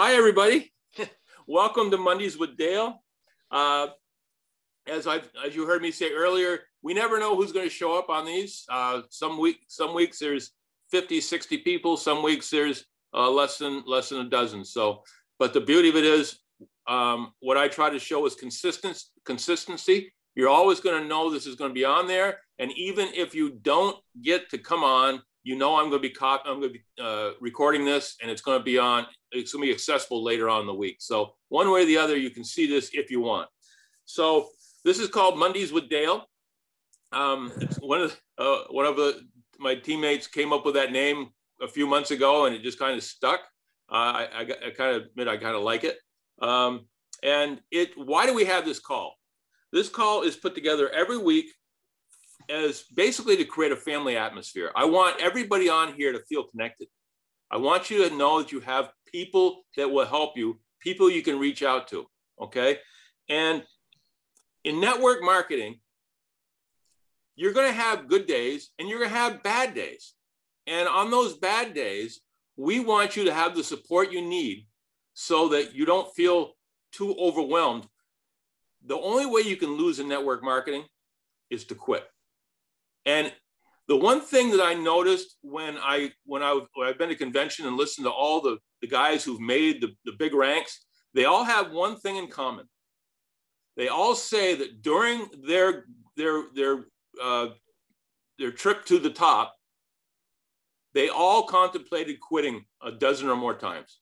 Hi, everybody. Welcome to Mondays with Dale. As you heard me say earlier, we never know who's going to show up on these. Some weeks there's 50, 60 people. Some weeks there's less than a dozen. So, but the beauty of it is, what I try to show is consistency. You're always going to know this is going to be on there, and even if you don't get to come on, you know I'm going to be recording this, and it's going to be on. It's going to be accessible later on in the week. So one way or the other, you can see this if you want. So this is called Mondays with Dale. It's one of my teammates came up with that name a few months ago, and it just kind of stuck. I kind of admit I kind of like it. Why do we have this call? This call is put together every week as basically to create a family atmosphere. I want everybody on here to feel connected. I want you to know that you have people that will help you, people you can reach out to, okay? And in network marketing, you're gonna have good days and you're gonna have bad days. And on those bad days, we want you to have the support you need so that you don't feel too overwhelmed. The only way you can lose in network marketing is to quit. And the one thing that I noticed when I've been to convention and listened to all the guys who've made the big ranks, they all have one thing in common. They all say that during their trip to the top, they all contemplated quitting a dozen or more times.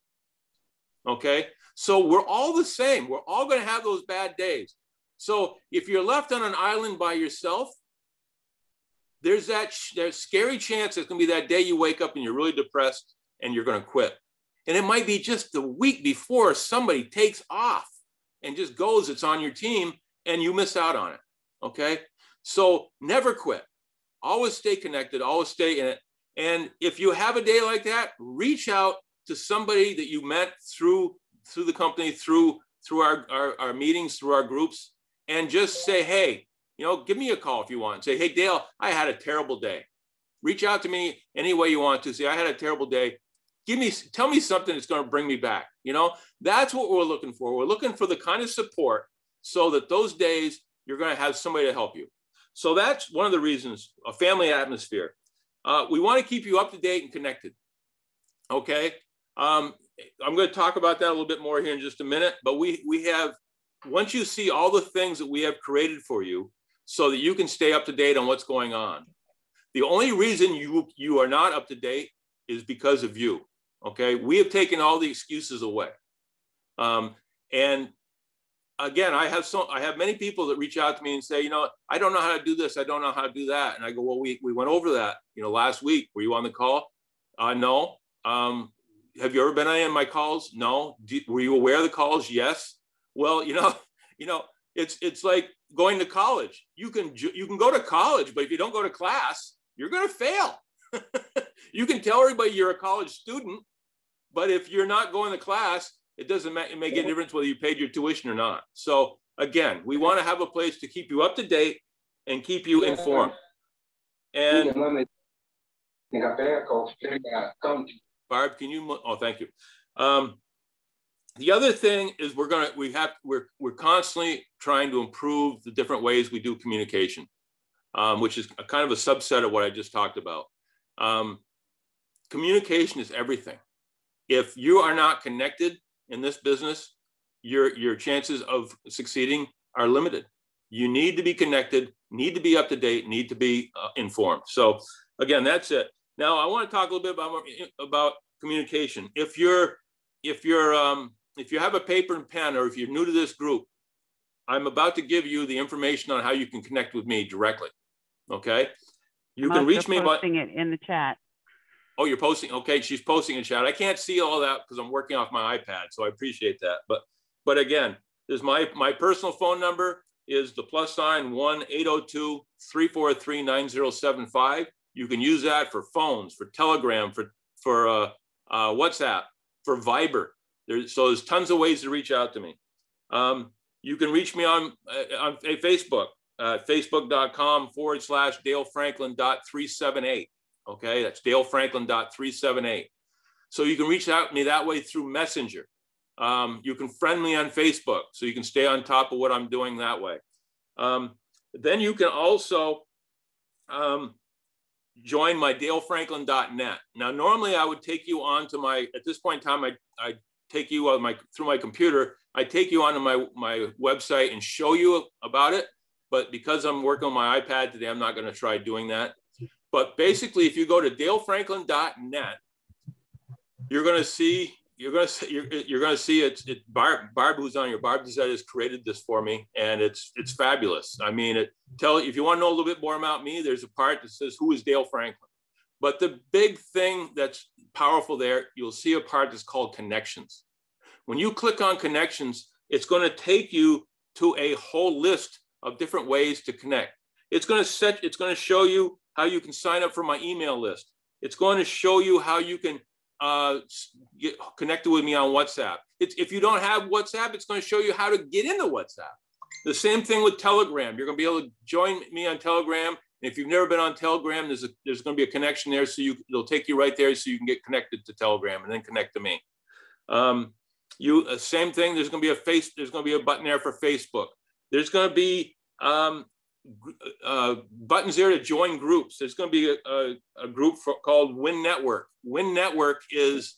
Okay, so we're all the same. We're all going to have those bad days. So if you're left on an island by yourself, there's that scary chance it's going to be that day you wake up and you're really depressed and you're going to quit. And it might be just the week before somebody takes off and just goes, it's on your team, and you miss out on it. Okay, so never quit. Always stay connected. Always stay in it. And if you have a day like that, reach out to somebody that you met through the company, through our meetings, through our groups, and just say, hey, give me a call if you want. Say, hey, Dale, I had a terrible day. Reach out to me any way you want to. Say, I had a terrible day. Tell me something that's going to bring me back. That's what we're looking for. We're looking for the kind of support so that those days you're going to have somebody to help you. So that's one of the reasons, a family atmosphere. We want to keep you up to date and connected. Okay. I'm going to talk about that a little bit more here in just a minute, but we have, once you see all the things that we have created for you so that you can stay up to date on what's going on. The only reason you are not up to date is because of you. Okay. We have taken all the excuses away. And again, I have many people that reach out to me and say, I don't know how to do this. I don't know how to do that. And I go, well, we went over that, last week. Were you on the call? No. Have you ever been on any of my calls? No. Were you aware of the calls? Yes. Well, it's like going to college. You can go to college, but if you don't go to class, you're going to fail. You can tell everybody you're a college student, but if you're not going to class, it doesn't make a difference whether you paid your tuition or not. So again, we want to have a place to keep you up to date and keep you informed. And Barb, can you? Oh, thank you. The other thing is we're constantly trying to improve the different ways we do communication, which is a kind of a subset of what I just talked about. Communication is everything. If you are not connected in this business, your chances of succeeding are limited. You need to be connected, need to be up to date, need to be informed. So again, that's it. Now I want to talk a little bit about communication. If you have a paper and pen, or if you're new to this group, I'm about to give you the information on how you can connect with me directly. Okay, you can reach me. Posting it in the chat. Oh, you're posting. Okay, she's posting in chat. I can't see all that because I'm working off my iPad, so I appreciate that. But again, there's my personal phone number is the +1 802-343-9075. You can use that for phones, for Telegram, for WhatsApp, for Viber. So there's tons of ways to reach out to me. You can reach me on Facebook, facebook.com/DaleFranklin.378. Okay, that's DaleFranklin.378. So you can reach out to me that way through Messenger. You can friend me on Facebook, so you can stay on top of what I'm doing that way. Then you can also join my dalefranklin.net. Now, normally I would take you on to my, at this point in time, I take you on through my computer, I take you onto my website and show you about it. But because I'm working on my iPad today, I'm not going to try doing that. But basically, if you go to dalefranklin.net, you're going to see it's Barb, who's on here. Barb Dizette has created this for me, and it's fabulous. I mean, if you want to know a little bit more about me, there's a part that says who is Dale Franklin. But the big thing that's powerful there, you'll see a part that's called connections. When you click on connections, it's going to take you to a whole list of different ways to connect. It's going to show you how you can sign up for my email list. It's going to show you how you can get connected with me on WhatsApp. If you don't have WhatsApp, it's going to show you how to get into WhatsApp. The same thing with Telegram. You're going to be able to join me on Telegram. And if you've never been on Telegram, there's going to be a connection there, so it'll take you right there, so you can get connected to Telegram and then connect to me. Same thing. There's going to be a button there for Facebook. There's going to be buttons there to join groups. There's going to be a group called Win Network. Win Network is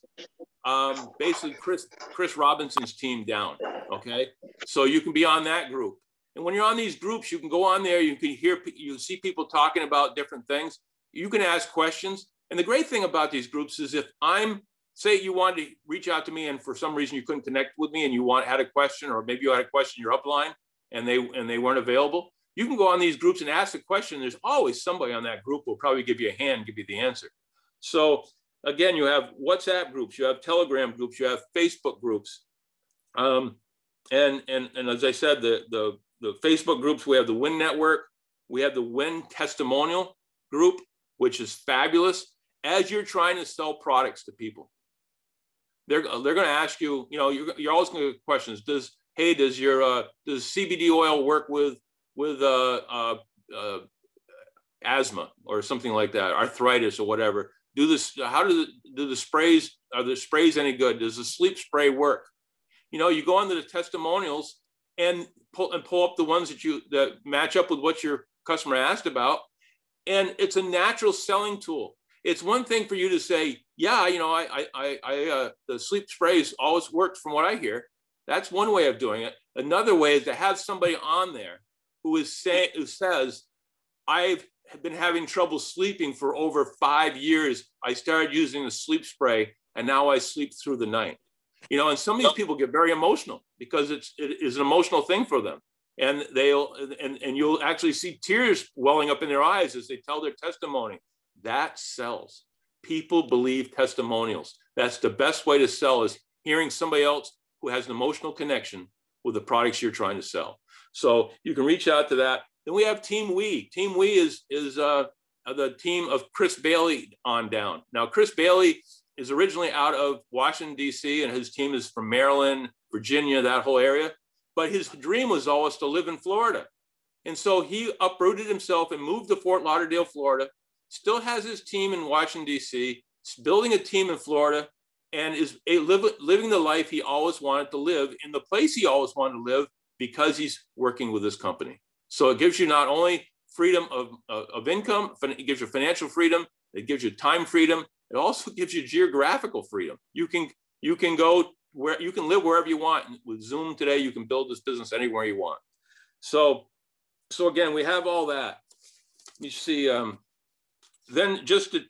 basically Chris Robinson's team down. Okay, so you can be on that group. And when you're on these groups, you can go on there. You can see people talking about different things. You can ask questions. And the great thing about these groups is, if say you wanted to reach out to me and for some reason you couldn't connect with me and you had a question, or maybe you had a question in your upline and they weren't available, you can go on these groups and ask a question. There's always somebody on that group who will probably give you a hand, give you the answer. So again, you have WhatsApp groups, you have Telegram groups, you have Facebook groups. And as I said, the Facebook groups, we have the Win Network, we have the Win Testimonial group, which is fabulous. As you're trying to sell products to people, they're going to ask you, you're always going to get questions. Does CBD oil work with asthma or something like that, arthritis or whatever? Are the sprays any good? Does the sleep spray work? You go onto the testimonials and pull up the ones that match up with what your customer asked about. And it's a natural selling tool. It's one thing for you to say, yeah, the sleep sprays always worked from what I hear. That's one way of doing it. Another way is to have somebody on there who says, I've been having trouble sleeping for over 5 years. I started using the sleep spray and now I sleep through the night. And some of these people get very emotional because it is an emotional thing for them. And you'll actually see tears welling up in their eyes as they tell their testimony. That sells. People believe testimonials. That's the best way to sell, is hearing somebody else who has an emotional connection with the products you're trying to sell. So you can reach out to that. Then we have Team We. Team We is the team of Chris Bailey on down. Now, Chris Bailey is originally out of Washington, D.C., and his team is from Maryland, Virginia, that whole area. But his dream was always to live in Florida. And so he uprooted himself and moved to Fort Lauderdale, Florida, still has his team in Washington, D.C., building a team in Florida, and is living the life he always wanted to live in the place he always wanted to live, because he's working with this company. So it gives you not only freedom of income, it gives you financial freedom, it gives you time freedom, it also gives you geographical freedom. You can go where you can live wherever you want. With Zoom today, you can build this business anywhere you want. So again, we have all that. You see, then just to,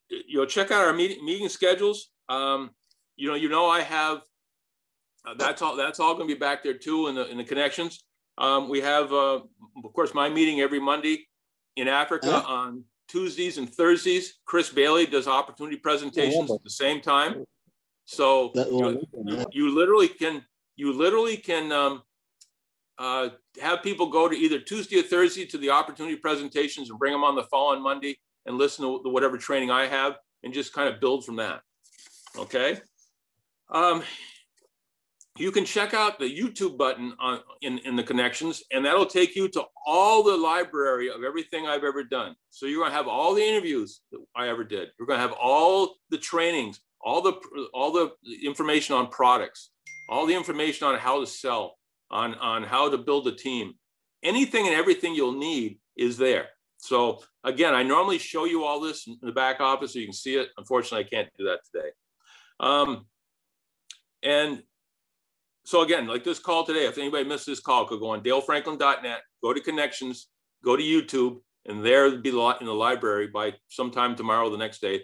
check out our meeting schedules. I have that's all going to be back there too in the connections. We have of course my meeting every Monday in Africa on Tuesdays and Thursdays. Chris Bailey does opportunity presentations at the same time. So you literally can have people go to either Tuesday or Thursday to the opportunity presentations and bring them on the following Monday and listen to whatever training I have and just kind of build from that. Okay. You can check out the YouTube button in the connections, and that'll take you to all the library of everything I've ever done. So you're going to have all the interviews that I ever did. You're going to have all the trainings, all the information on products. all the information on how to sell, on how to build a team. Anything and everything you'll need is there. So again, I normally show you all this in the back office so you can see it. Unfortunately, I can't do that today. And so again, like this call today, if anybody missed this call, could go on dalefranklin.net, go to connections, go to YouTube, and there it'll be in the library by sometime tomorrow, the next day.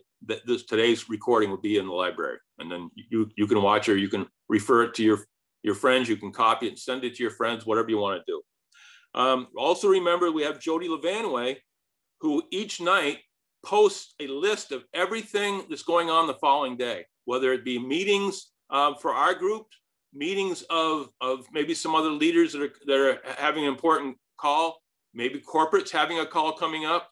Today's recording will be in the library, and then you can watch, or you can refer it to your friends. You can copy it and send it to your friends, whatever you want to do. Also remember, we have Jody Levanway, who each night posts a list of everything that's going on the following day, whether it be meetings for our group, meetings of maybe some other leaders that are having an important call, maybe corporates having a call coming up,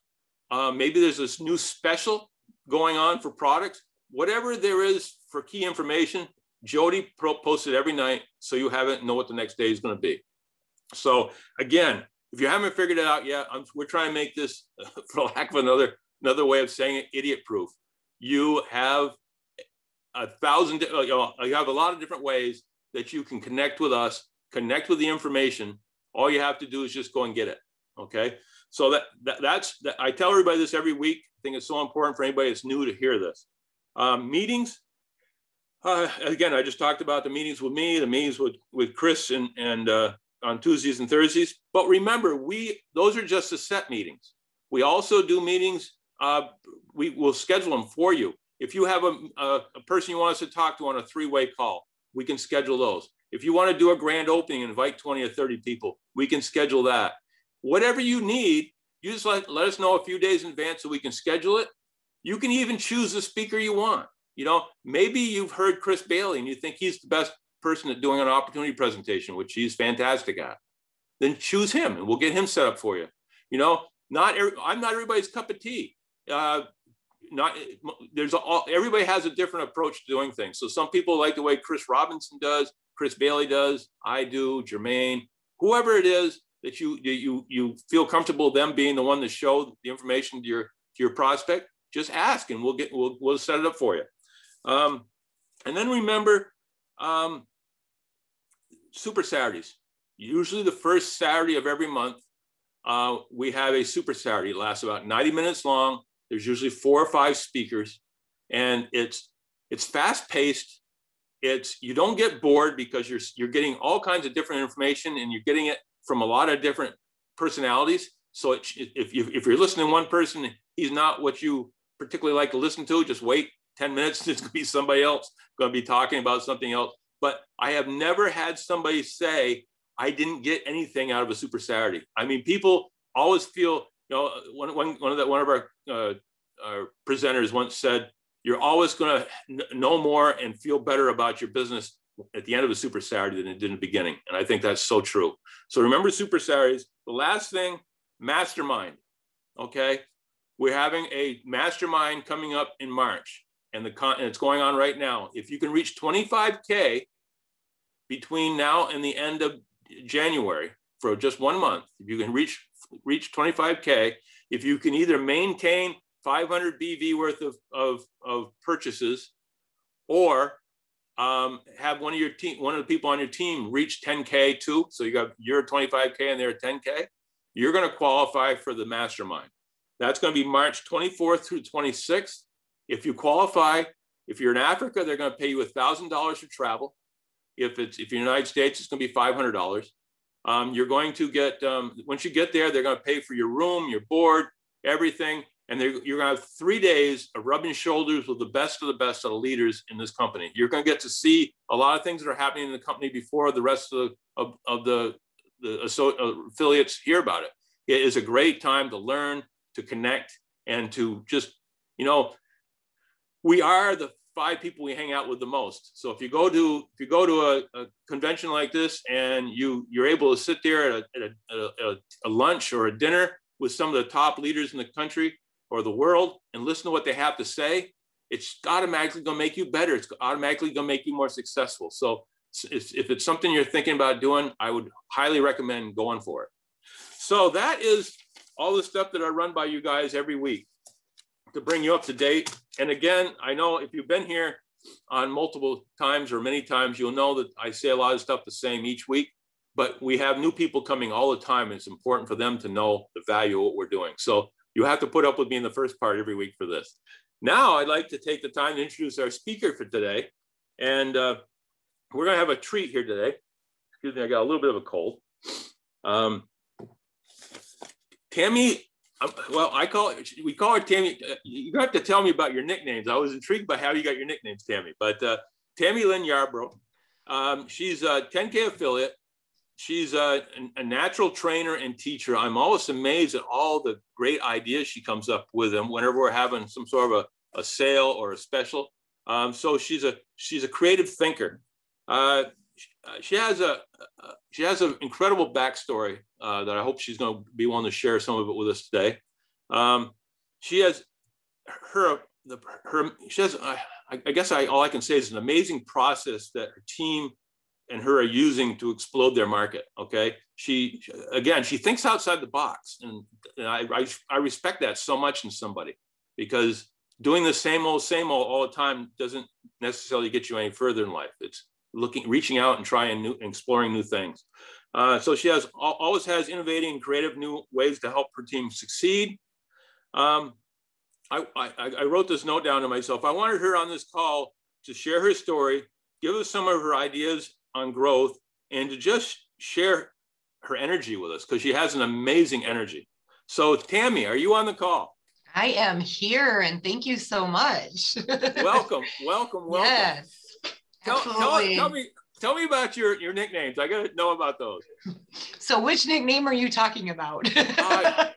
maybe there's this new special going on for products. Whatever there is for key information, Jody posts it every night, so you have it and know what the next day is going to be. So again, if you haven't figured it out yet, we're trying to make this, for lack of another way of saying it, idiot-proof. You have you have a lot of different ways that you can connect with us, connect with the information. All you have to do is just go and get it. Okay. So that's I tell everybody this every week. I think it's so important for anybody that's new to hear this. Meetings. Again, I just talked about the meetings with me, the meetings with Chris and on Tuesdays and Thursdays. But remember, those are just the set meetings. We also do meetings. We will schedule them for you. If you have a person you want us to talk to on a 3-way call, we can schedule those. If you want to do a grand opening and invite 20 or 30 people, we can schedule that. Whatever you need, you just let us know a few days in advance so we can schedule it. You can even choose the speaker you want. You know, maybe you've heard Chris Bailey and you think he's the best person at doing an opportunity presentation, which he's fantastic at. Then choose him and we'll get him set up for you. You know, I'm not everybody's cup of tea. Everybody has a different approach to doing things. So some people like the way Chris Robinson does, Chris Bailey does, I do, Jermaine, whoever it is that you feel comfortable them being the one to show the information to your prospect. Just ask and we'll set it up for you. And then remember, Super Saturdays. Usually the first Saturday of every month, we have a Super Saturday. It lasts about 90 minutes long. There's usually 4 or 5 speakers, and it's fast paced. You don't get bored because you're getting all kinds of different information, and you're getting it from a lot of different personalities. So if you're listening to one person, he's not what you particularly like to listen to, just wait 10 minutes. It's going to be somebody else going to be talking about something else. But I have never had somebody say, I didn't get anything out of a Super Saturday. I mean, people always feel, you know, one of our presenters once said, you're always going to know more and feel better about your business at the end of a Super Saturday than it did in the beginning. And I think that's so true. So remember Super Saturdays. The last thing, mastermind. Okay. We're having a mastermind coming up in March, and it's going on right now. If you can reach 25K between now and the end of January for just 1 month, if you can reach 25K, if you can either maintain 500 BV worth of purchases, or have one of the people on your team reach 10K too. So you're 25K and they're 10K. You're going to qualify for the mastermind. That's going to be March 24th through 26th. If you qualify, if you're in Africa, they're going to pay you $1,000 for travel. If you're in the United States, it's going to be $500. You're going to get, once you get there, they're going to pay for your room, your board, everything. And you're going to have 3 days of rubbing shoulders with the best of the leaders in this company. You're going to get to see a lot of things that are happening in the company before the rest of the affiliates hear about it. It is a great time to learn, to connect, and to just, you know, we are the 5 people we hang out with the most. So if you go to a convention like this and you're able to sit there at a lunch or a dinner with some of the top leaders in the country or the world and listen to what they have to say, it's automatically going to make you better. It's automatically going to make you more successful. So if it's something you're thinking about doing, I would highly recommend going for it. So that is all the stuff that I run by you guys every week to bring you up to date. And again, I know if you've been here on multiple times or many times, you'll know that I say a lot of stuff the same each week, but we have new people coming all the time. And it's important for them to know the value of what we're doing. So you have to put up with me in the first part every week for this. Now I'd like to take the time to introduce our speaker for today. And we're going to have a treat here today. Excuse me, I got a little bit of a cold. Tammy, well, we call her Tammy. You have to tell me about your nicknames. I was intrigued by how you got your nicknames, Tammy. But Tammy Lynn Yarbrough, she's a 10K affiliate. She's a natural trainer and teacher. I'm always amazed at all the great ideas she comes up with them whenever we're having some sort of a sale or a special. So she's a creative thinker. She has an incredible backstory that I hope she's going to be willing to share some of it with us today. She has I guess all I can say is an amazing process that her team and her are using to explode their market. Okay, she thinks outside the box, and I respect that so much in somebody, because doing the same old all the time doesn't necessarily get you any further in life. It's reaching out and trying exploring new things. So she always has innovating and creative new ways to help her team succeed. I wrote this note down to myself. I wanted her on this call to share her story, give us some of her ideas on growth, and to just share her energy with us, because she has an amazing energy. So Tammy, are you on the call? I am here, and thank you so much. Welcome. Yes. Tell me about your nicknames. I got to know about those. So which nickname are you talking about? I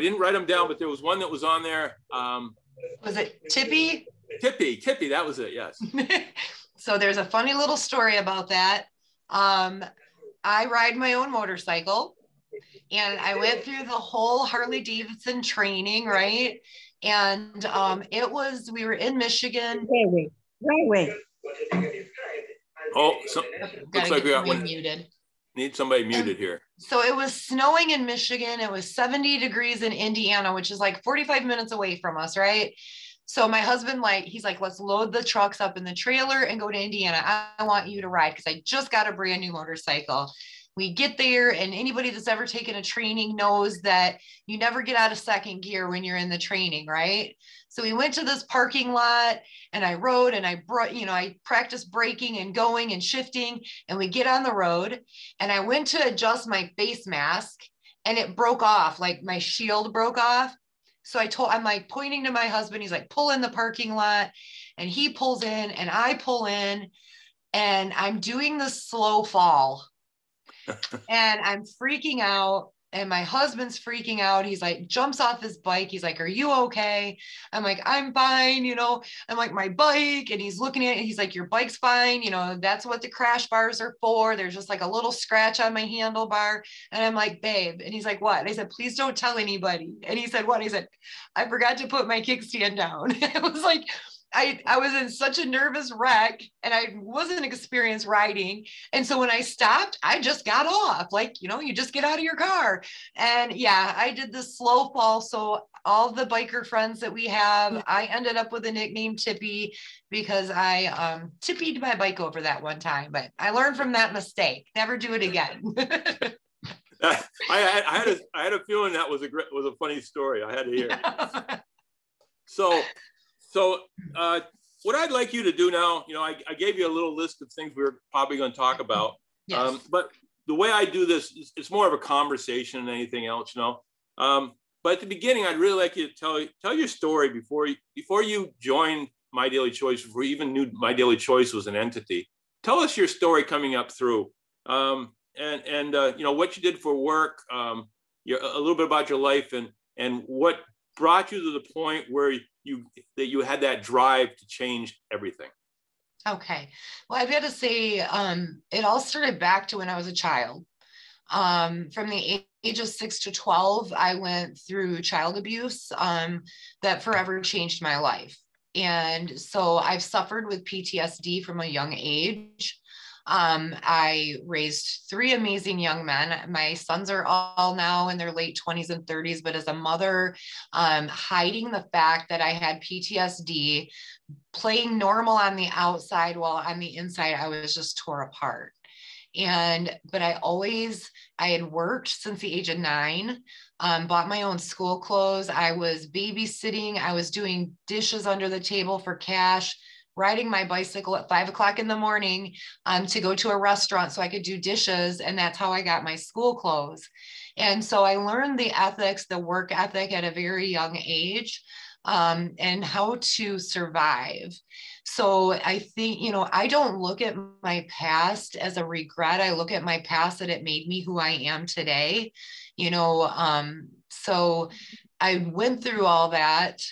didn't write them down, but there was one that was on there. Was it Tippy? Tippy, that was it, yes. So there's a funny little story about that. I ride my own motorcycle, and I went through the whole Harley Davidson training, right? And we were in Michigan. Wait. Oh, looks like we got one muted. Need somebody muted here. So it was snowing in Michigan. It was 70 degrees in Indiana, which is like 45 minutes away from us, right? So my husband, he's like, let's load the trucks up in the trailer and go to Indiana. I want you to ride, because I just got a brand new motorcycle. We get there, and anybody that's ever taken a training knows that you never get out of second gear when you're in the training, right? So we went to this parking lot, and I rode, and I practiced braking and going and shifting, and we get on the road, and I went to adjust my face mask, and it broke off, like my shield broke off. So I'm like pointing to my husband. He's like, pull in the parking lot, and he pulls in, and I pull in, and I'm doing the slow fall. And I'm freaking out, and my husband's freaking out. He's like, jumps off his bike. He's like, are you okay? I'm like, I'm fine. I'm like, my bike. And he's looking at it. He's like, your bike's fine. That's what the crash bars are for. There's just like a little scratch on my handlebar. And I'm like, babe. And he's like, what? And I said, please don't tell anybody. And he said, what? He said, I forgot to put my kickstand down. I was like, I was in such a nervous wreck, and I wasn't experienced riding. And so when I stopped, I just got off. You just get out of your car. And yeah, I did the slow fall. So all the biker friends that we have, I ended up with the nickname Tippy, because I tippied my bike over that one time. But I learned from that mistake. Never do it again. I had a feeling that was a funny story. I had to hear. So what I'd like you to do now, I gave you a little list of things we were probably going to talk about. Yes. But the way I do this, it's more of a conversation than anything else, But at the beginning, I'd really like you to tell your story before you joined My Daily Choice, before you even knew My Daily Choice was an entity. Tell us your story coming up through, and what you did for work, a little bit about your life, and what brought you to the point where you had that drive to change everything. Okay. Well, I've got to say, it all started back to when I was a child. From the age of 6 to 12, I went through child abuse that forever changed my life. And so I've suffered with PTSD from a young age. I raised three amazing young men. My sons are all now in their late 20s and 30s, but as a mother, hiding the fact that I had PTSD, playing normal on the outside while on the inside, I was just tore apart. But I had worked since the age of 9, bought my own school clothes. I was babysitting. I was doing dishes under the table for cash, riding my bicycle at 5 o'clock in the morning to go to a restaurant so I could do dishes. And that's how I got my school clothes. And so I learned the ethics, the work ethic at a very young age, and how to survive. So I think, I don't look at my past as a regret. I look at my past that it made me who I am today, so I went through all that.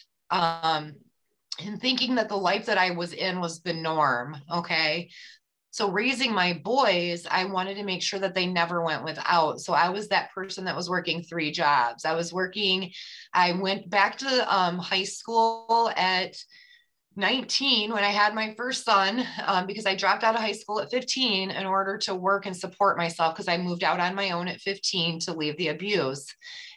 And thinking that the life that I was in was the norm. Okay. So raising my boys, I wanted to make sure that they never went without. So I was that person that was working 3 jobs. I went back to high school at 19 when I had my first son, because I dropped out of high school at 15 in order to work and support myself, because I moved out on my own at 15 to leave the abuse.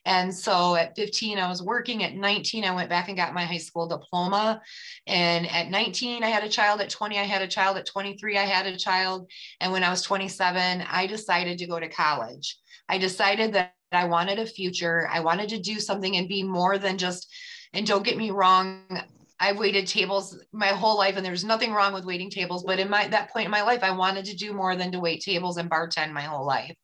And so at 15, I was working. At 19, I went back and got my high school diploma. And at 19, I had a child. At 20, I had a child. At 23, I had a child. And when I was 27, I decided to go to college. I decided that I wanted a future. I wanted to do something and be more than just, and don't get me wrong, I waited tables my whole life, and there's nothing wrong with waiting tables. But in that point in my life, I wanted to do more than to wait tables and bartend my whole life.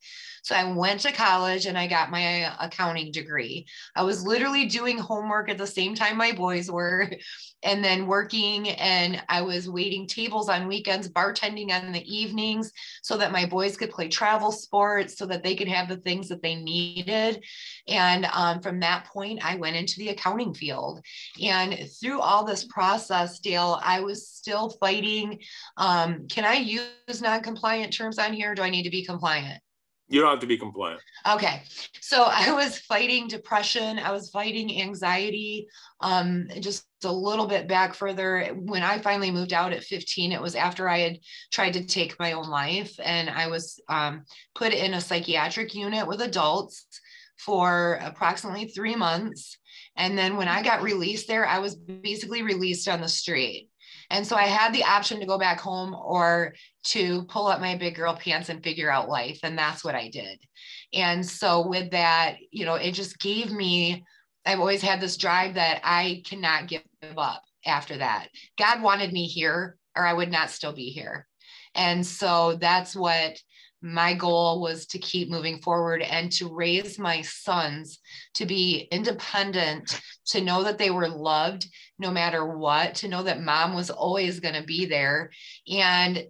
So I went to college and I got my accounting degree. I was literally doing homework at the same time my boys were, and then working, and I was waiting tables on weekends, bartending on the evenings, so that my boys could play travel sports, so that they could have the things that they needed. And from that point, I went into the accounting field. And through all this process, Dale, I was still fighting. Can I use non-compliant terms on here? Or do I need to be compliant? You don't have to be compliant. Okay. So I was fighting depression. I was fighting anxiety. Just a little bit back further, when I finally moved out at 15, it was after I had tried to take my own life. And I was put in a psychiatric unit with adults for approximately 3 months. And then when I got released there, I was basically released on the street. And so I had the option to go back home or to pull up my big girl pants and figure out life. And that's what I did. And so with that, it just gave me, I've always had this drive that I cannot give up after that. God wanted me here, or I would not still be here. And so that's what my goal was, to keep moving forward and to raise my sons to be independent, to know that they were loved no matter what, to know that mom was always going to be there, and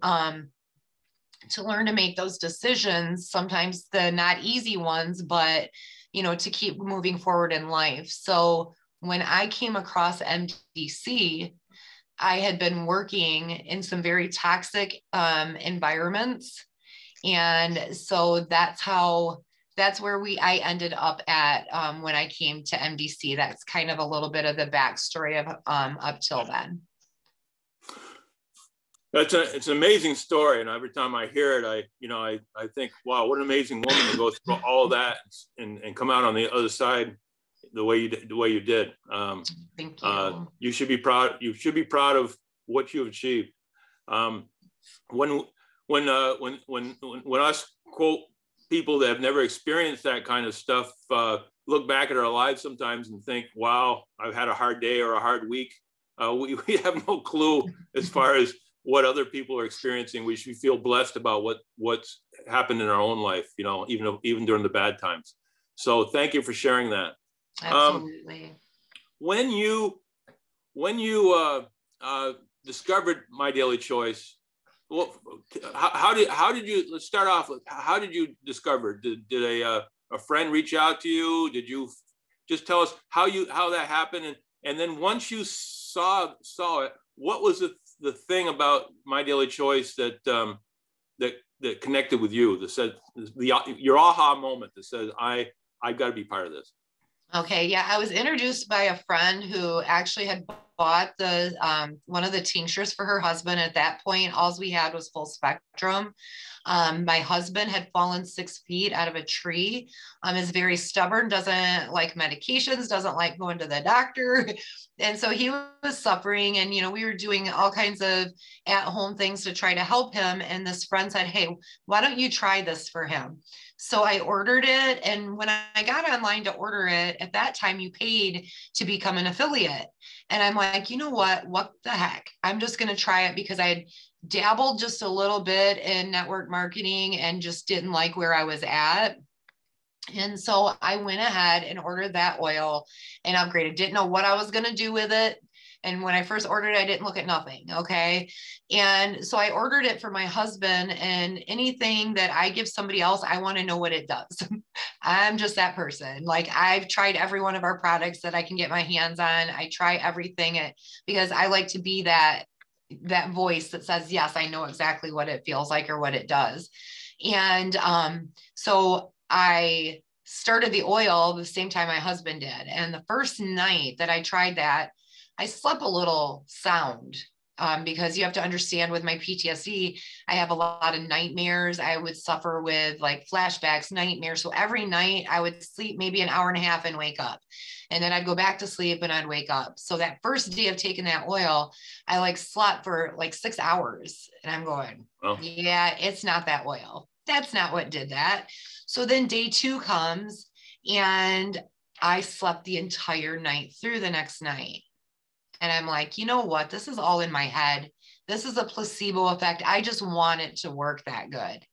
to learn to make those decisions, sometimes the not easy ones, but to keep moving forward in life. So when I came across MDC, I had been working in some very toxic environments. And so that's where I ended up at when I came to MDC. That's kind of a little bit of the backstory of up till then. It's an amazing story, and every time I hear it, I think, wow, what an amazing woman to go through all of that and come out on the other side the way you did. Thank you. You should be proud. You should be proud of what you have achieved. When us quote people that have never experienced that kind of stuff look back at our lives sometimes and think, wow, I've had a hard day or a hard week. We have no clue as far as what other people are experiencing. We should feel blessed about what's happened in our own life, even during the bad times. So thank you for sharing that. Absolutely. When you discovered My Daily Choice, well, how did you, let's start off with, how did you discover? Did a friend reach out to you? Did you just tell us how that happened? And then once you saw it, what was the thing about My Daily Choice that connected with you, that said your aha moment that says, I've got to be part of this? Okay. Yeah. I was introduced by a friend who actually had bought the one of the tinctures for her husband. At that point, all we had was full spectrum. My husband had fallen 6 feet out of a tree. Is very stubborn, doesn't like medications, doesn't like going to the doctor. And so he was suffering, and, we were doing all kinds of at-home things to try to help him. And this friend said, hey, why don't you try this for him? So I ordered it. And when I got online to order it, at that time, you paid to become an affiliate. And I'm like, you know what the heck? I'm just going to try it, because I had dabbled just a little bit in network marketing and just didn't like where I was at. And so I went ahead and ordered that oil and upgraded. Didn't know what I was going to do with it. And when I first ordered it, I didn't look at nothing. Okay. And so I ordered it for my husband, and anything that I give somebody else, I want to know what it does. I'm just that person. Like, I've tried every one of our products that I can get my hands on. I try everything because I like to be that voice that says, yes, I know exactly what it feels like or what it does. And so I started the oil the same time my husband did. And the first night that I tried that, I slept a little sound, because you have to understand, with my PTSD, I have a lot of nightmares. I would suffer with like flashbacks, nightmares. So every night I would sleep maybe an hour and a half and wake up. And then I'd go back to sleep and I'd wake up. So that first day of taking that oil, I like slept for like 6 hours. And I'm going, oh, yeah, it's not that oil. That's not what did that. So then day 2 comes, and I slept the entire night through the next night. And I'm like, you know what? This is all in my head. This is a placebo effect. I just want it to work that good.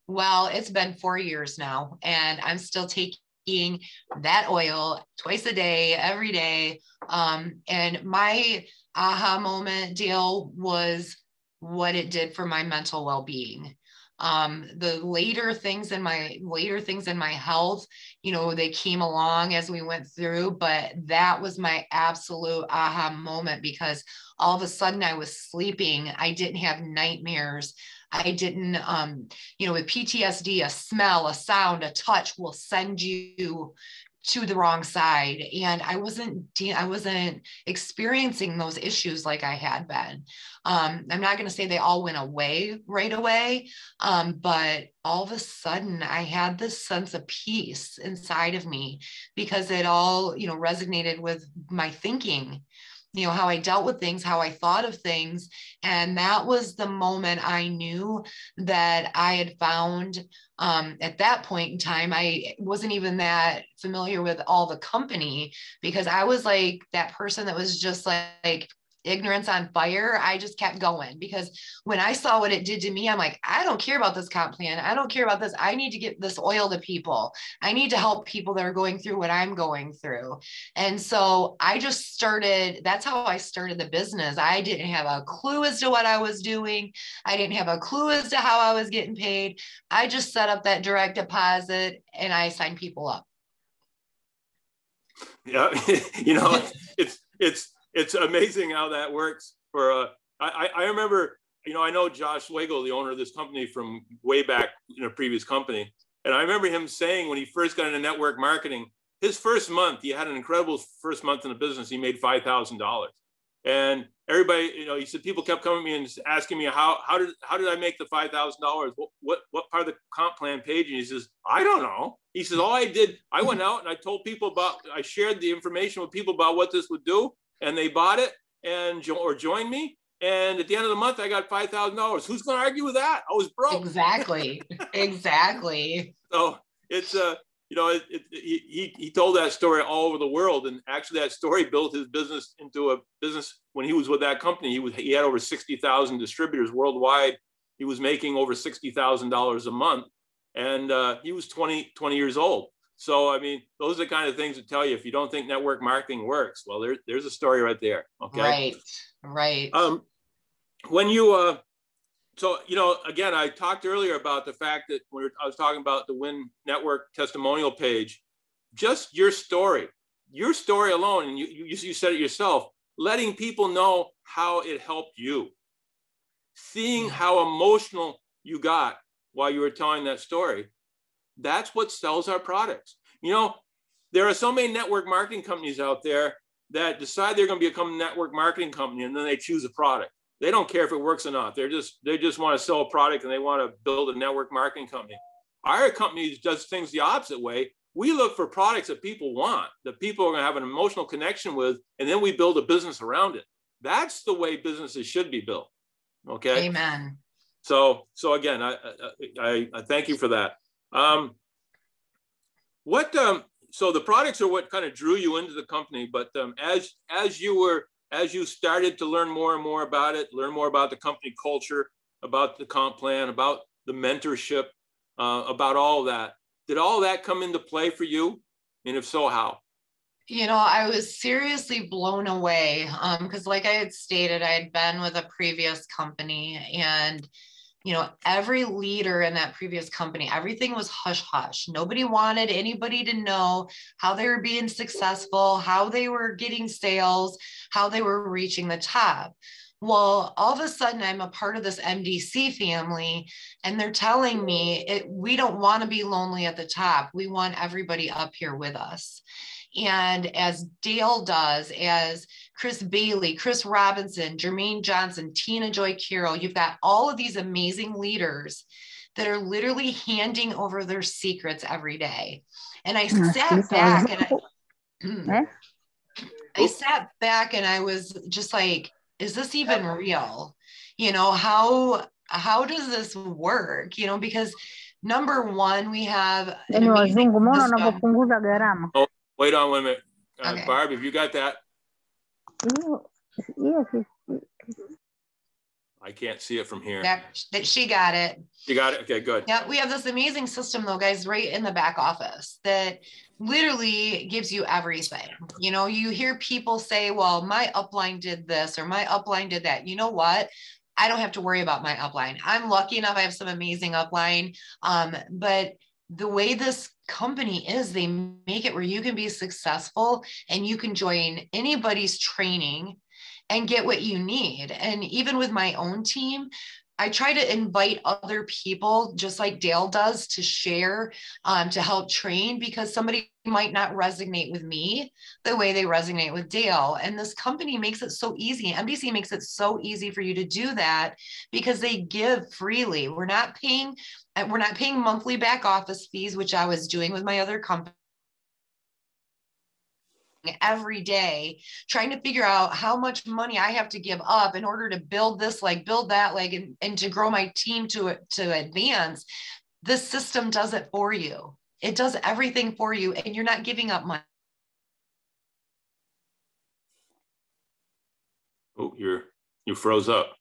Well, it's been 4 years now, and I'm still taking that oil twice a day, every day. And my aha moment, Dale, was what it did for my mental well-being. The later things in my health, they came along as we went through, but that was my absolute aha moment, because all of a sudden I was sleeping. I didn't have nightmares. I didn't, with PTSD, a smell, a sound, a touch will send you to the wrong side. And I wasn't experiencing those issues like I had been. I'm not going to say they all went away right away. But all of a sudden I had this sense of peace inside of me, because it all, resonated with my thinking, how I dealt with things, how I thought of things. And that was the moment I knew that I had found, at that point in time, I wasn't even that familiar with all the company, because I was like that person that was just like ignorance on fire. I just kept going, because when I saw what it did to me, I'm like, I don't care about this comp plan. I don't care about this. I need to get this oil to people. I need to help people that are going through what I'm going through. And so I just started, that's how I started the business. I didn't have a clue as to what I was doing. I didn't have a clue as to how I was getting paid. I just set up that direct deposit and I signed people up. Yeah. It's amazing how that works. I remember, I know Josh Wagle, the owner of this company, from way back in a previous company. And I remember him saying, when he first got into network marketing, his first month, he had an incredible first month in the business. He made $5,000. And everybody, he said, people kept coming to me and asking me, how did I make the $5,000? What part of the comp plan page? And he says, I don't know. He says, all I did, I went out and I told people I shared the information with people about what this would do. And they bought it or joined me. And at the end of the month, I got $5,000. Who's going to argue with that? I was broke. Exactly. Exactly. So it's, he told that story all over the world. And actually that story built his business into a business. When he was with that company, he had over 60,000 distributors worldwide. He was making over $60,000 a month. And he was 20 years old. So, those are the kind of things that tell you, if you don't think network marketing works, well, there's a story right there. Okay. Right. When you, again, I talked earlier about the fact that I was talking about the Win Network testimonial page, just your story alone, and you said it yourself, letting people know how it helped you, seeing how emotional you got while you were telling that story. That's what sells our products. There are so many network marketing companies out there, that decide they're going to become a network marketing company, and then they choose a product. They don't care if it works or not. They just want to sell a product and they want to build a network marketing company. Our company does things the opposite way. We look for products that people want, that people are going to have an emotional connection with, and then we build a business around it. That's the way businesses should be built. Okay. Amen. So again, I thank you for that. So the products are what kind of drew you into the company, but as you started to learn more and more about it, learn more about the company culture, about the comp plan, about the mentorship, about all of that, did all that come into play for you? And if so, how? You know, I was seriously blown away because like I had stated, I had been with a previous company, and you know, every leader in that previous company, everything was hush hush. Nobody wanted anybody to know how they were being successful, how they were getting sales, how they were reaching the top. Well, all of a sudden, I'm a part of this MDC family, and they're telling me we don't want to be lonely at the top. We want everybody up here with us. And as Dale does, as Chris Bailey, Chris Robinson, Jermaine Johnson, Tina Joy Carroll, you've got all of these amazing leaders that are literally handing over their secrets every day. And I sat back and I sat back and I was just like, is this even real? You know, how does this work? You know, because number one, we have an amazing system. Oh, wait on 1 minute. Okay. Barb, if you got that. I can't see it from here. That she got it. You got it? Okay, good. Yeah, we have this amazing system though, guys, right in the back office that literally gives you everything. You know, you hear people say, well, my upline did this or my upline did that. You know what? I don't have to worry about my upline. I'm lucky enough. I have some amazing upline. But the way this company is, they make it where you can be successful and you can join anybody's training and get what you need. And even with my own team, I try to invite other people, just like Dale does, to share, to help train, because somebody might not resonate with me the way they resonate with Dale. And this company makes it so easy. MDC makes it so easy for you to do that because they give freely. We're not paying monthly back office fees, which I was doing with my other company. Every day trying to figure out how much money I have to give up in order to build this leg, build that leg, and to grow my team to advance. This system does it for you. It does everything for you, and you're not giving up money. Oh, you froze up.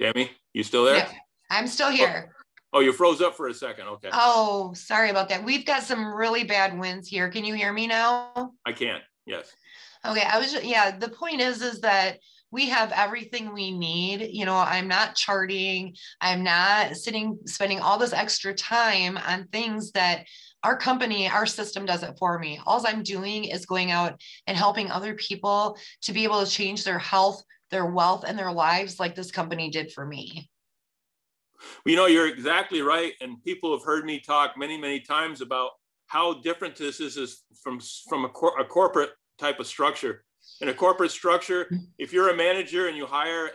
Tammy, you still there? Yeah, I'm still here. Oh, you froze up for a second. Okay. Oh, sorry about that. We've got some really bad winds here. Can you hear me now? I can. Yes. Okay. The point is that we have everything we need. You know, I'm not charting. I'm not spending all this extra time on things that our company, our system does it for me. All I'm doing is going out and helping other people to be able to change their health, their wealth, and their lives like this company did for me. Well, you know, you're exactly right. And people have heard me talk many, many times about how different this is from a corporate type of structure. In a corporate structure, if you're a manager and you hire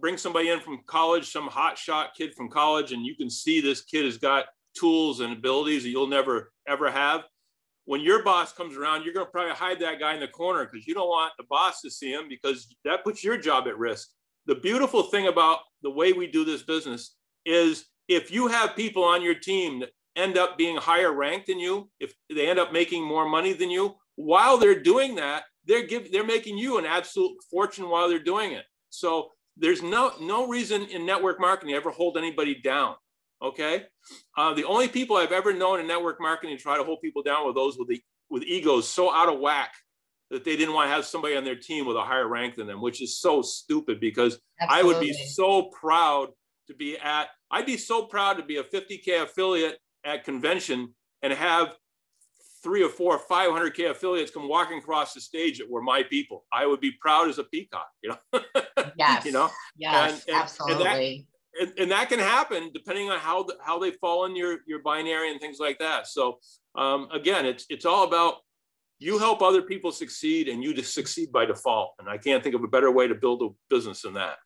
bring somebody in from college, some hotshot kid from college, and you can see this kid has got tools and abilities that you'll never, ever have. When your boss comes around, you're going to probably hide that guy in the corner because you don't want the boss to see him, because that puts your job at risk. The beautiful thing about the way we do this business is if you have people on your team that end up being higher ranked than you, if they end up making more money than you, while they're doing that, they're making you an absolute fortune while they're doing it. So there's no reason in network marketing to ever hold anybody down. Okay. The only people I've ever known in network marketing to try to hold people down were those with egos so out of whack that they didn't want to have somebody on their team with a higher rank than them, which is so stupid, because Absolutely. I would be so proud to be I'd be so proud to be a 50K affiliate at convention and have 3 or 4 or 500K affiliates come walking across the stage that were my people. I would be proud as a peacock, you know? Yes. You know? Yes, absolutely. and that can happen depending on how they fall in your binary and things like that. So again, it's all about you help other people succeed and you just succeed by default. And I can't think of a better way to build a business than that.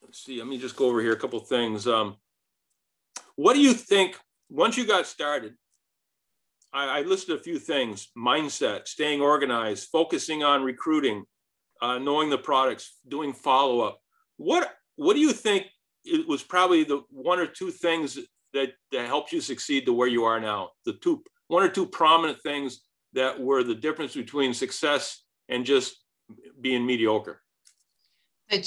Let's see, let me just go over here a couple of things. What do you think, once you got started, I listed a few things: mindset, staying organized, focusing on recruiting, knowing the products, doing follow-up. What do you think it was probably the one or two things that helped you succeed to where you are now? One or two prominent things that were the difference between success and just being mediocre. The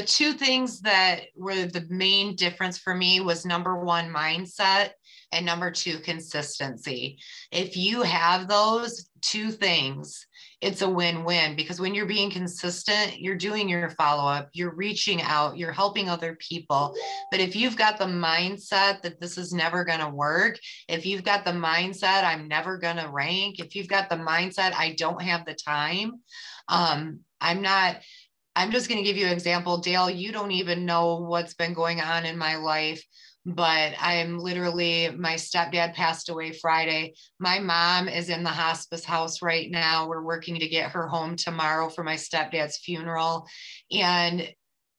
two things that were the main difference for me was number one, mindset, and number two, consistency. If you have those two things, it's a win-win, because when you're being consistent, you're doing your follow-up, you're reaching out, you're helping other people. But if you've got the mindset that this is never going to work, if you've got the mindset, I'm never going to rank, if you've got the mindset, I don't have the time, I'm just going to give you an example. Dale, you don't even know what's been going on in my life, but I'm literally, my stepdad passed away Friday. My mom is in the hospice house right now. We're working to get her home tomorrow for my stepdad's funeral. And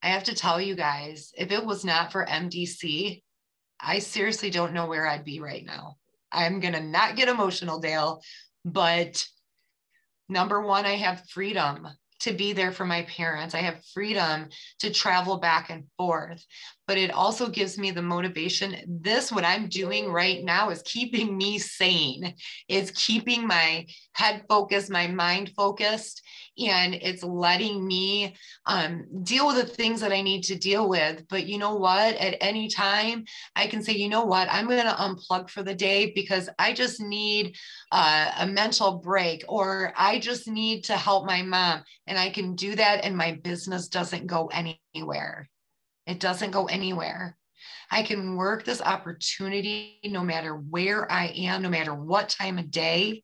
I have to tell you guys, if it was not for MDC, I seriously don't know where I'd be right now. I'm going to not get emotional, Dale, but number one, I have freedom to be there for my parents. I have freedom to travel back and forth, but it also gives me the motivation. What I'm doing right now is keeping me sane. It's keeping my head focused, my mind focused, and it's letting me deal with the things that I need to deal with. But you know what? At any time, I can say, you know what? I'm going to unplug for the day because I just need a mental break, or I just need to help my mom. And I can do that, and my business doesn't go anywhere. It doesn't go anywhere. I can work this opportunity no matter where I am, no matter what time of day.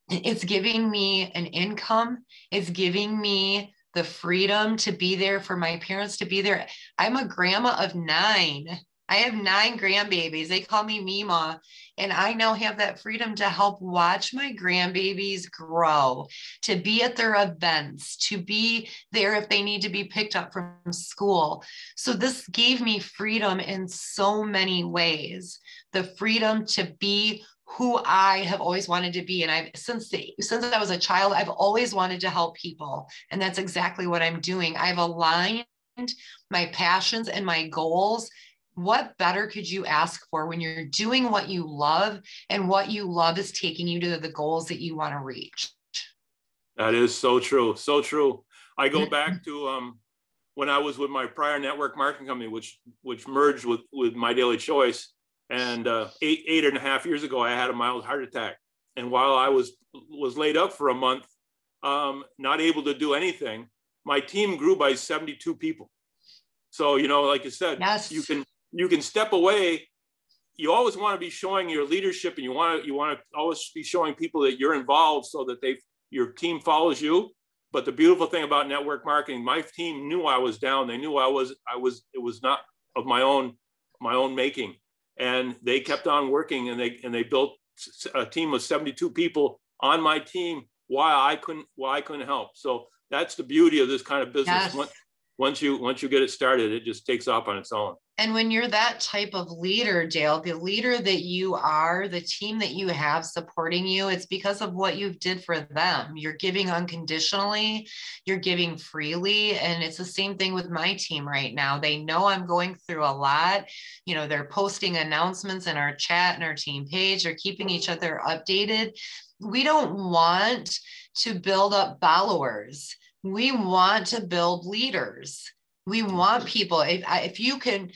It's giving me an income. It's giving me the freedom to be there for my parents, to be there. I'm a grandma of 9. I have 9 grandbabies. They call me Mima. And I now have that freedom to help watch my grandbabies grow, to be at their events, to be there if they need to be picked up from school. So this gave me freedom in so many ways. The freedom to be who I have always wanted to be. And since I was a child, I've always wanted to help people. And that's exactly what I'm doing. I've aligned my passions and my goals. What better could you ask for when you're doing what you love, and what you love is taking you to the goals that you want to reach? That is so true. So true. I go back to when I was with my prior network marketing company, which merged with My Daily Choice. And 8.5 years ago, I had a mild heart attack. And while I was laid up for a month, not able to do anything, my team grew by 72 people. So, like you said, yes, you can step away. You always want to be showing your leadership, and you want to always be showing people that you're involved so that your team follows you. But the beautiful thing about network marketing, my team knew I was down. They knew it was not of my own making. And they kept on working, and they built a team of 72 people on my team while I couldn't help. So that's the beauty of this kind of business. yes. Once you get it started, it just takes off on its own. And when you're that type of leader, Dale, the leader that you are, the team that you have supporting you, it's because of what you did for them. You're giving unconditionally, you're giving freely. And it's the same thing with my team right now. They know I'm going through a lot. They're posting announcements in our chat and our team page. They're keeping each other updated. We don't want to build up followers. We want to build leaders. We want people. If you can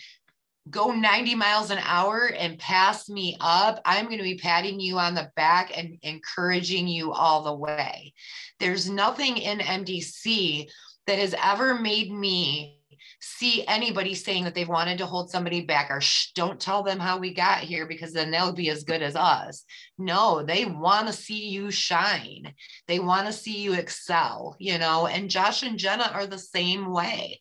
go 90 miles an hour and pass me up, I'm going to be patting you on the back and encouraging you all the way. There's nothing in MDC that has ever made me see anybody saying that they've wanted to hold somebody back or don't tell them how we got here because then they'll be as good as us. No, they want to see you shine. They want to see you excel, you know, and Josh and Jenna are the same way.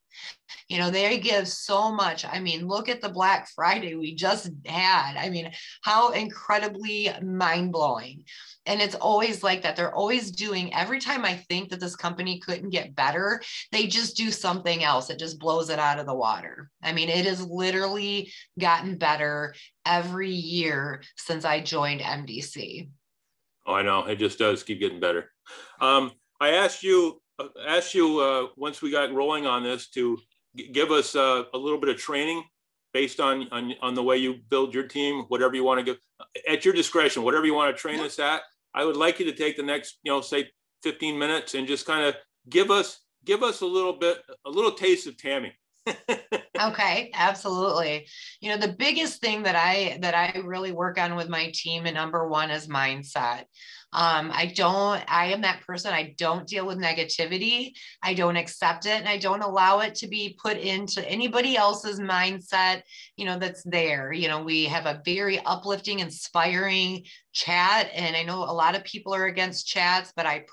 You know, they give so much. I mean, look at the Black Friday we just had. I mean, how incredibly mind-blowing. And it's always like that. They're always doing, every time I think that this company couldn't get better, they just do something else. It just blows it out of the water. I mean, it has literally gotten better every year since I joined MDC. Oh, I know. It just does keep getting better. I asked you once we got rolling on this to give us a little bit of training based on the way you build your team, whatever you want to give at your discretion, whatever you want to train us at. I would like you to take the next, say 15 minutes and just kind of give us a little taste of Tammy. Okay, absolutely. You know, the biggest thing that I really work on with my team, and number one is mindset. I am that person. I don't deal with negativity. I don't accept it. And I don't allow it to be put into anybody else's mindset, you know, that's there. You know, we have a very uplifting, inspiring chat. And I know a lot of people are against chats, but I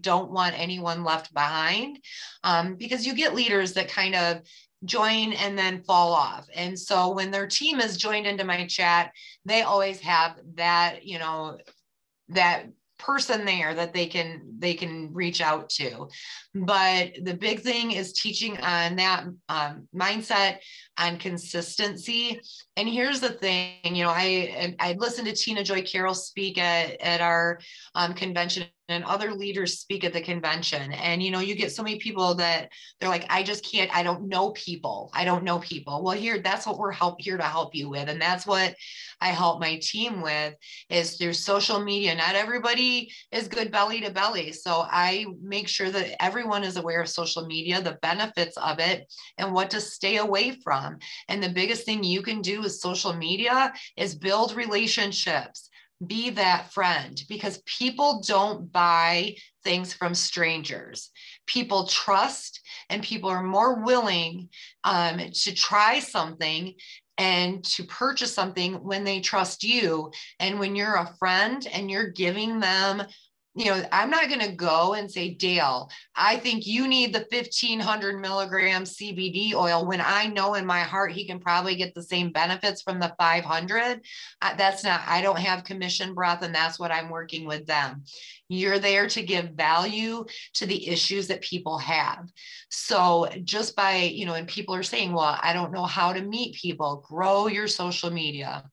don't want anyone left behind, because you get leaders that kind of join and then fall off. And so when their team is joined into my chat, they always have that, you know, that person there that they can reach out to. But the big thing is teaching on that mindset, on consistency. And here's the thing, you know, I listened to Tina Joy Carroll speak at our convention, and other leaders speak at the convention. And, you know, you get so many people that they're like, I just can't, I don't know people. Well, that's what we're here to help you with. And that's what I help my team with, is through social media. Not everybody is good belly to belly. So I make sure that everyone is aware of social media, the benefits of it, and what to stay away from. And the biggest thing you can do with social media is build relationships. Be that friend, because people don't buy things from strangers. People trust, and people are more willing to try something and to purchase something when they trust you. And when you're a friend and you're giving them, you know, I'm not going to go and say, Dale, I think you need the 1,500 milligram CBD oil, when I know in my heart he can probably get the same benefits from the 500. I don't have commission breath, and that's what I'm working with them. You're there to give value to the issues that people have. So just by, you know, and people are saying, well, I don't know how to meet people. Grow your social media.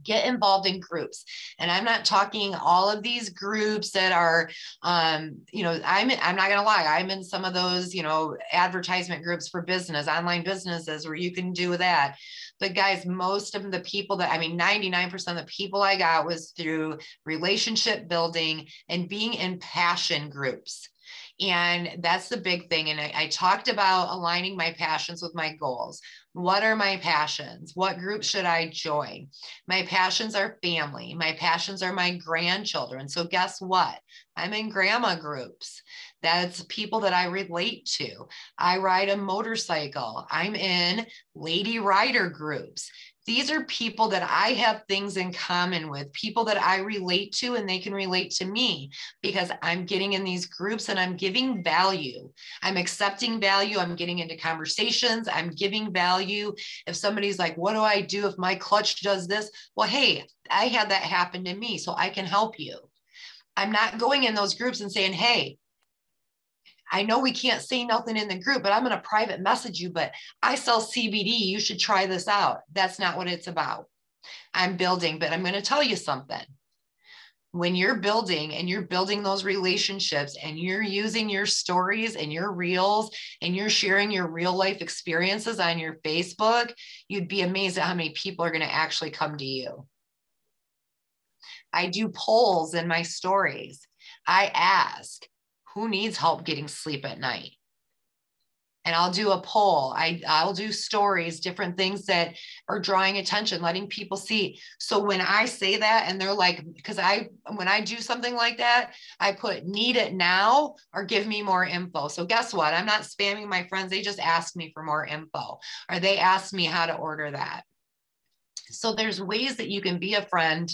Get involved in groups. And I'm not talking all of these groups that are, you know, I'm not going to lie. I'm in some of those, you know, advertisement groups for online businesses, where you can do that. But guys, most of the people 99% of the people I got was through relationship building and being in passion groups. And that's the big thing. And I talked about aligning my passions with my goals. What are my passions? What group should I join? My passions are family. My passions are my grandchildren. So guess what? I'm in grandma groups. That's people that I relate to. I ride a motorcycle. I'm in lady rider groups. These are people that I have things in common with, people that I relate to, and they can relate to me, because I'm getting in these groups and I'm giving value. I'm accepting value. I'm getting into conversations. I'm giving value. If somebody's like, what do I do if my clutch does this? Well, hey, I had that happen to me, so I can help you. I'm not going in those groups and saying, hey, I know we can't say nothing in the group, but I'm going to private message you, but I sell CBD. You should try this out. That's not what it's about. I'm building, but I'm going to tell you something. When you're building and you're building those relationships and you're using your stories and your reels and you're sharing your real life experiences on your Facebook, you'd be amazed at how many people are going to actually come to you. I do polls in my stories. I ask, who needs help getting sleep at night? and I'll do a poll. I'll do stories, different things that are drawing attention, letting people see. So when I say that and they're like, because when I do something like that, I put need it now or give me more info. So guess what? I'm not spamming my friends. They just asked me for more info, or they asked me how to order that. So there's ways that you can be a friend,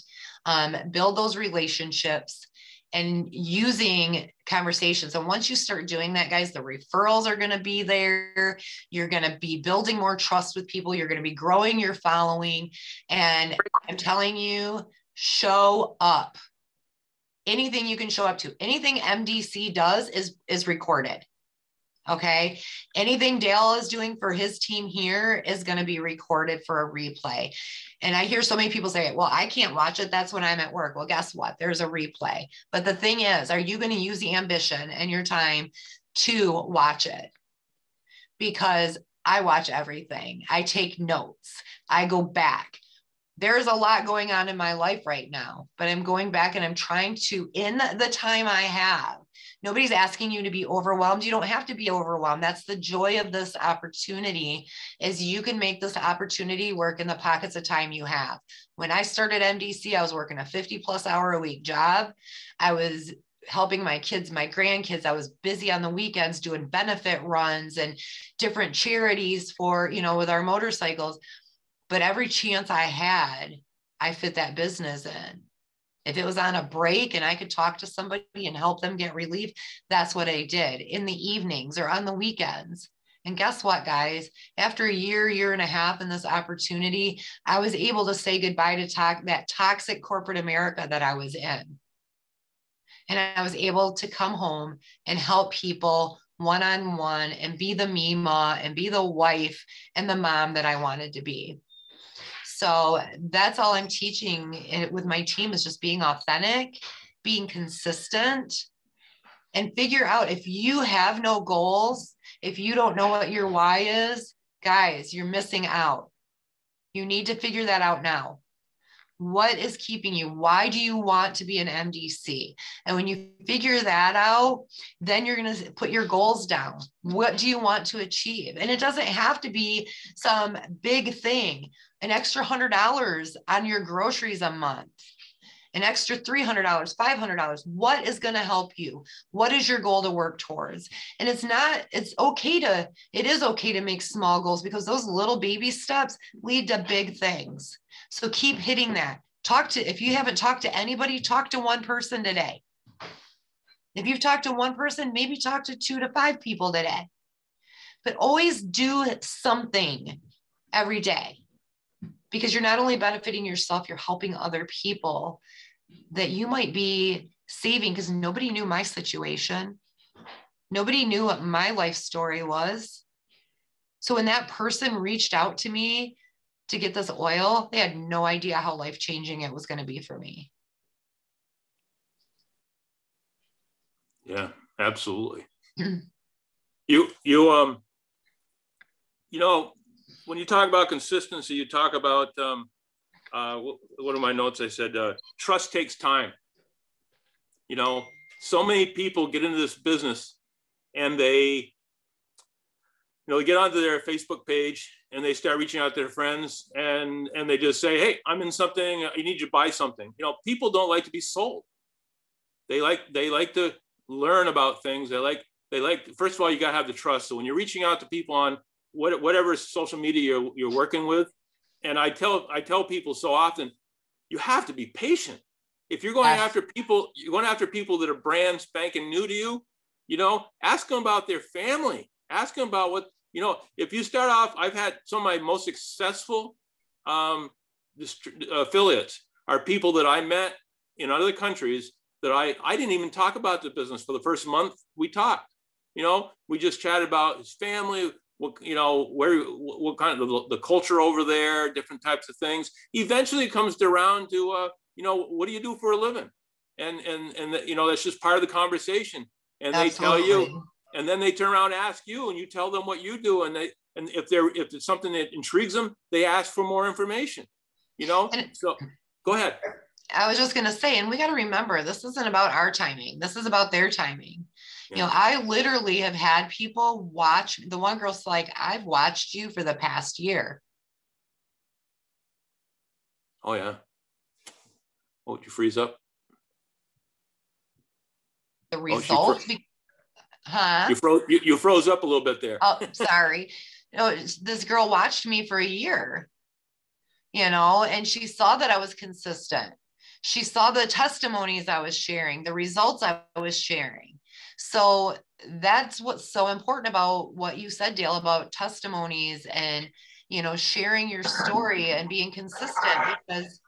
build those relationships, and using conversations. And once you start doing that, guys, the referrals are going to be there. You're going to be building more trust with people. You're going to be growing your following. And I'm telling you, show up. Anything you can show up to, anything MDC does is recorded. Okay. Anything Dale is doing for his team here is going to be recorded for a replay. And I hear so many people say, well, I can't watch it. That's when I'm at work. Well, guess what? There's a replay. But the thing is, are you going to use the ambition and your time to watch it? Because I watch everything. I take notes. I go back. There's a lot going on in my life right now, but I'm going back and I'm trying to, in the time I have, nobody's asking you to be overwhelmed. You don't have to be overwhelmed. That's the joy of this opportunity, is you can make this opportunity work in the pockets of time you have. When I started MDC, I was working a 50+ hour a week job. I was helping my kids, my grandkids. I was busy on the weekends doing benefit runs and different charities for, with our motorcycles. But every chance I had, I fit that business in. If it was on a break and I could talk to somebody and help them get relief, that's what I did in the evenings or on the weekends. And guess what, guys? After a year and a half in this opportunity, I was able to say goodbye to that toxic corporate America that I was in. And I was able to come home and help people one-on-one and be the Mima and be the wife and the mom that I wanted to be. So that's all I'm teaching with my team, is just being authentic, being consistent, and figure out, if you have no goals, if you don't know what your why is, guys, you're missing out. You need to figure that out now. What is keeping you? Why do you want to be an MDC? And when you figure that out, then you're going to put your goals down. What do you want to achieve? And it doesn't have to be some big thing. An extra $100 on your groceries a month, an extra $300, $500. What is going to help you? What is your goal to work towards? And it is okay to make small goals, because those little baby steps lead to big things. So keep hitting that. If you haven't talked to anybody, talk to one person today. If you've talked to one person, maybe talk to 2 to 5 people today. But always do something every day, because you're not only benefiting yourself, you're helping other people that you might be saving, because nobody knew my situation. Nobody knew what my life story was. So when that person reached out to me to get this oil, they had no idea how life-changing it was going to be for me. Yeah, absolutely. When you talk about consistency, you talk about, one of my notes, I said, trust takes time. So many people get into this business and they get onto their Facebook page and they start reaching out to their friends and they just say, hey, I'm in something, you need to buy something. People don't like to be sold. They like to learn about things. They like, first of all, you got to have the trust. So when you're reaching out to people on whatever social media you're working with, and I tell people so often, you have to be patient. If you're going after people, that are brand spanking new to you, ask them about their family. Ask them about what, if you start off, I've had some of my most successful affiliates are people that I met in other countries that I didn't even talk about the business for the first month we talked. We just chatted about his family, what kind of the culture over there, different types of things. Eventually it comes around to, what do you do for a living? And that's just part of the conversation. And Absolutely. They tell you, and then they turn around and ask you, and you tell them what you do. And if it's something that intrigues them, they ask for more information, so go ahead. I was just going to say, and we got to remember, this isn't about our timing. This is about their timing. You know, I literally have had people watch. The one girl's like, I've watched you for the past year. Oh, yeah. Oh, did you freeze up? The results, huh? You froze up a little bit there. Oh, sorry. No, this girl watched me for a year, you know, and she saw that I was consistent. She saw the testimonies I was sharing, the results I was sharing. So that's what's so important about what you said, Dale, about testimonies and, you know, sharing your story and being consistent, because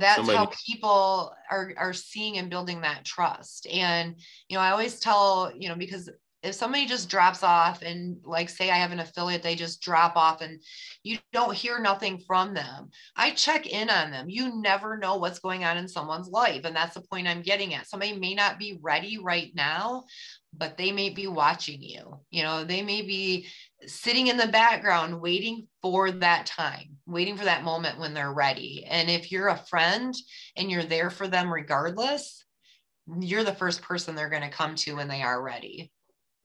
that's how people are seeing and building that trust. And, you know, I always tell, you know, because if somebody just drops off and like, say I have an affiliate, they just drop off and you don't hear nothing from them, I check in on them. You never know what's going on in someone's life. And that's the point I'm getting at. Somebody may not be ready right now, but they may be watching you. You know, they may be sitting in the background waiting for that time, waiting for that moment when they're ready. And if you're a friend and you're there for them regardless, you're the first person they're going to come to when they are ready.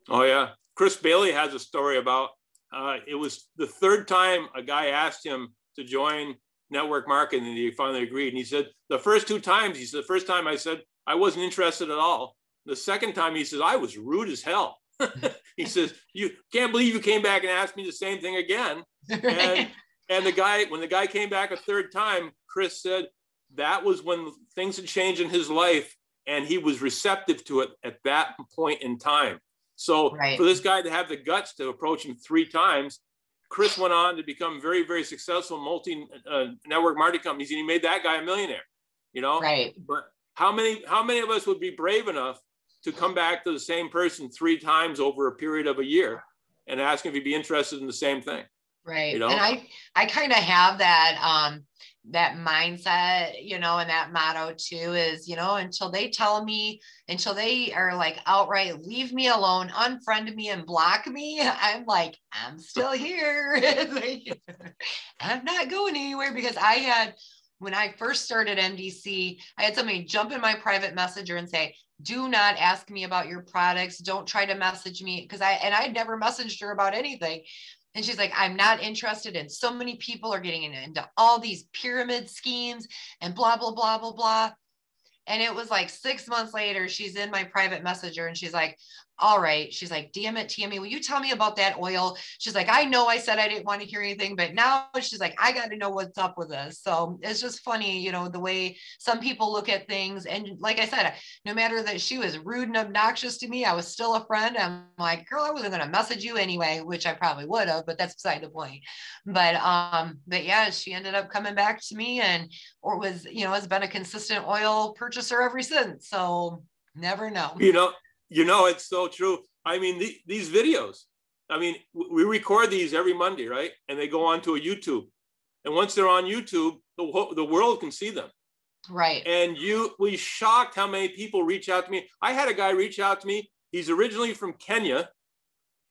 Oh, yeah. Chris Bailey has a story about, it was the third time a guy asked him to join network marketing and he finally agreed. And he said, the first two times, he said, the first time I said, I wasn't interested at all. The second time he says, I was rude as hell. He says, you can't believe you came back and asked me the same thing again. And the guy, when the guy came back a third time, Chris said that was when things had changed in his life and he was receptive to it at that point in time. So for this guy to have the guts to approach him three times, Chris went on to become very, very successful multi-network marketing companies, and he made that guy a millionaire, you know? Right. But how many of us would be brave enough to come back to the same person three times over a period of a year and ask him if he'd be interested in the same thing? Right. You know? And I kind of have that, that mindset, you know, and that motto too is, you know, until they are like outright, leave me alone, unfriend me and block me, I'm like, I'm still here. I'm not going anywhere. Because when I first started MDC, I had somebody jump in my private messenger and say, do not ask me about your products. Don't try to message me. I'd never messaged her about anything. And she's like, I'm not interested in, so many people are getting into all these pyramid schemes and blah, blah, blah, blah, blah. And it was like 6 months later, she's in my private messenger and she's like, all right. She's like, damn it, Tammy, will you tell me about that oil? She's like, I know I said I didn't want to hear anything, but now she's like, I got to know what's up with this. So it's just funny, you know, the way some people look at things. And like I said, no matter that she was rude and obnoxious to me, I was still a friend. I'm like, girl, I wasn't going to message you anyway, which I probably would have, but that's beside the point. But yeah, she ended up coming back to me has been a consistent oil purchaser ever since. So never know. You know, it's so true. I mean, these videos, I mean, we record these every Monday, right? And they go onto a YouTube. And once they're on YouTube, the world can see them. Right. And we shocked how many people reach out to me. I had a guy reach out to me. He's originally from Kenya.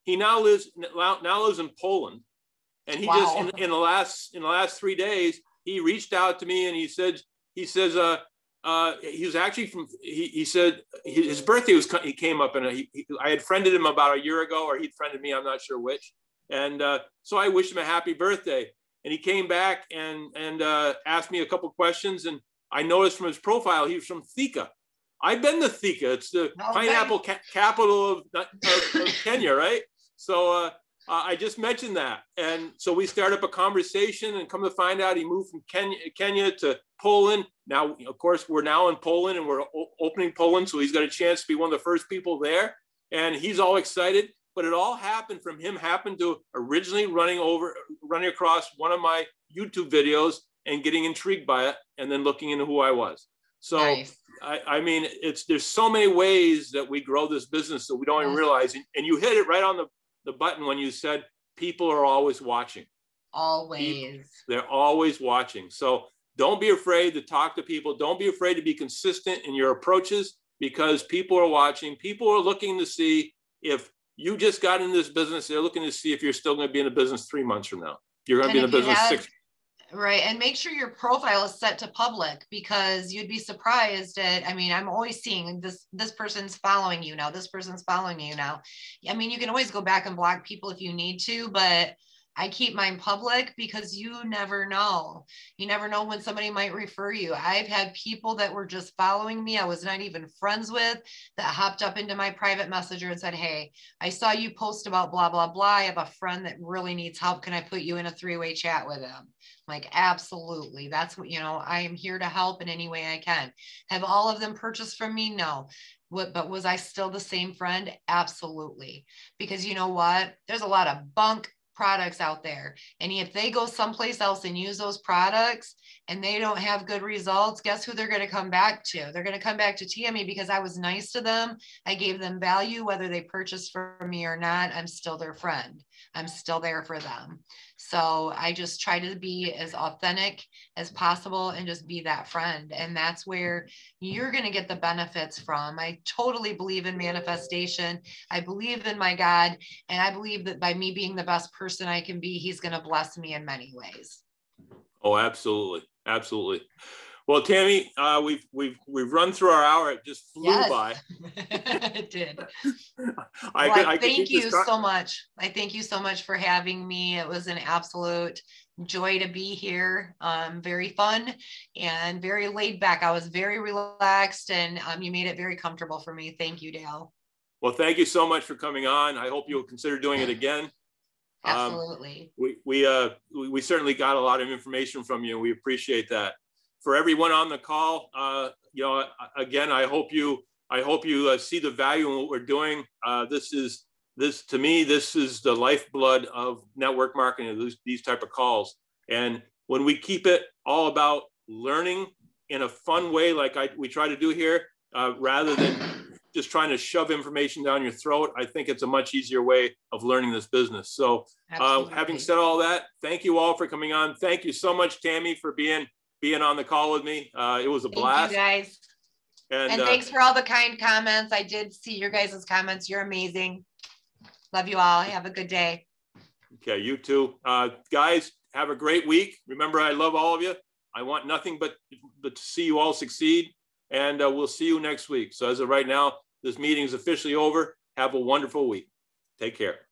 He now lives in Poland. And he just in the last 3 days, he reached out to me and he says, he was actually he said his birthday he came up and I had friended him about a year ago, or he'd friended me, I'm not sure which. And so I wished him a happy birthday. And he came back and asked me a couple questions. And I noticed from his profile, he was from Thika. I've been to Thika. It's the pineapple capital of Kenya, right? So I just mentioned that. And so we started up a conversation, and come to find out he moved from Kenya to Poland. Now, of course, we're now in Poland and we're opening Poland. So he's got a chance to be one of the first people there. And he's all excited. But it all happened from him to originally running across one of my YouTube videos and getting intrigued by it, and then looking into who I was. So, nice. I mean, there's so many ways that we grow this business that we don't even realize. And you hit it right on the button when you said people are always watching. Always. They're always watching. So don't be afraid to talk to people. Don't be afraid to be consistent in your approaches, because people are watching. People are looking to see if you just got in this business. They're looking to see if you're still going to be in the business 3 months from now. You're going to be in the business 6. Right. And make sure your profile is set to public, because you'd be surprised at, I mean, I'm always seeing this person's following you now. This person's following you now. I mean, you can always go back and block people if you need to, but I keep mine public because you never know. You never know when somebody might refer you. I've had people that were just following me I was not even friends with, that hopped up into my private messenger and said, hey, I saw you post about blah, blah, blah. I have a friend that really needs help. Can I put you in a 3-way chat with him? Like, absolutely. That's what, I am here to help in any way I can. Have all of them purchased from me? No. But was I still the same friend? Absolutely. Because you know what? There's a lot of bunk products out there. And if they go someplace else and use those products and they don't have good results, guess who they're going to come back to? They're going to come back to Tammy because I was nice to them. I gave them value, whether they purchased from me or not. I'm still their friend. I'm still there for them. So I just try to be as authentic as possible and just be that friend. And that's where you're going to get the benefits from. I totally believe in manifestation. I believe in my God. And I believe that by me being the best person I can be, he's going to bless me in many ways. Oh, absolutely. Absolutely. Well, Tammy, we've run through our hour. It just flew by. It did. I thank you so much. I thank you so much for having me. It was an absolute joy to be here. Very fun and very laid back. I was very relaxed, and you made it very comfortable for me. Thank you, Dale. Well, thank you so much for coming on. I hope you'll consider doing it again. Absolutely. We certainly got a lot of information from you. We appreciate that. For everyone on the call, again, I hope you see the value in what we're doing. To me, this is the lifeblood of network marketing, these type of calls. And when we keep it all about learning in a fun way, like we try to do here, rather than just trying to shove information down your throat, I think it's a much easier way of learning this business. So having said all that, thank you all for coming on. Thank you so much, Tammy, for being on the call with me. It was a blast. Thank you, guys. And thanks for all the kind comments. I did see your guys' comments. You're amazing. Love you all. Have a good day. Okay, you too. Guys, have a great week. Remember, I love all of you. I want nothing but to see you all succeed. And we'll see you next week. So as of right now, this meeting is officially over. Have a wonderful week. Take care.